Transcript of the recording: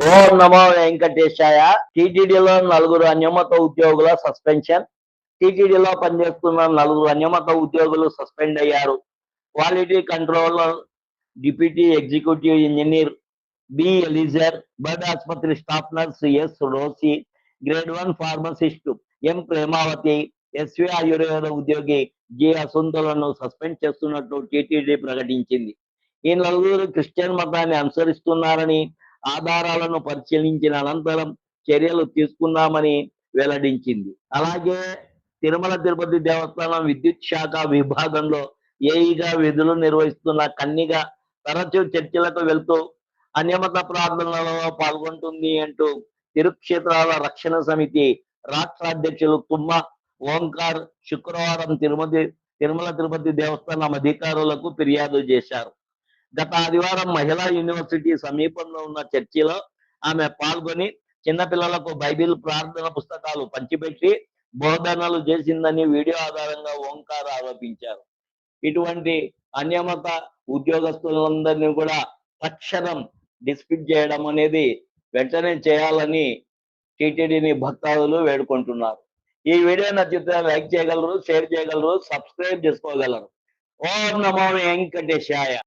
ఓం నమో వెంకటేశాయ. టీటీడీలో నలుగురు అన్యమత ఉద్యోగుల సస్పెన్షన్. టీటీడీలో పనిచేస్తున్న నలుగురు అన్యమత ఉద్యోగులు సస్పెండ్ అయ్యారు. Quality controller, deputy executive engineer B Elizer, bird ఆసుపత్రి staff nurse S Rosy, grade 1 pharmacist M Premavathi, SV Ayurveda ఉద్యోగి జి అసుంతలను సస్పెండ్ చేస్తున్నట్టు టీటీడీ ప్రకటించింది. ఈ నలుగురు క్రిస్టియన్ మతాన్ని అనుసరిస్తున్నారని, ఆధారాలను పరిశీలించిన అనంతరం చర్యలు తీసుకున్నామని వెల్లడించింది. అలాగే తిరుమల తిరుపతి దేవస్థానం విద్యుత్ శాఖ విభాగంలో ఏఈగా విధులు నిర్వహిస్తున్న కన్నిగ తరచూ చర్చిలకు వెళ్తూ అన్యమత ప్రార్థనలలో పాల్గొంటుంది అంటూ తిరుక్షేత్రాల రక్షణ సమితి రాష్ట్ర అధ్యక్షులు తుమ్మ ఓంకార్ శుక్రవారం తిరుమల తిరుపతి దేవస్థానం అధికారులకు ఫిర్యాదు చేశారు. గత ఆదివారం మహిళా యూనివర్సిటీ సమీపంలో ఉన్న చర్చిలో ఆమె పాల్గొని చిన్నపిల్లలకు బైబిల్ ప్రార్థన పుస్తకాలు పంచిపెట్టి బోధనలు చేసిందని వీడియో ఆధారంగా ఓంకార్ ఆరోపించారు. ఇటువంటి అన్యమత ఉద్యోగస్తులందరినీ కూడా తక్షణం డిస్మిస్ చేయడం అనేది వెంటనే చేయాలని టీటీడీని భక్తాదులు వేడుకుంటున్నారు. ఈ వీడియో నచ్చితే లైక్ చేయగలరు, షేర్ చేయగలరు, సబ్స్క్రైబ్ చేసుకోగలరు. ఓం నమో వెంకటేశాయ.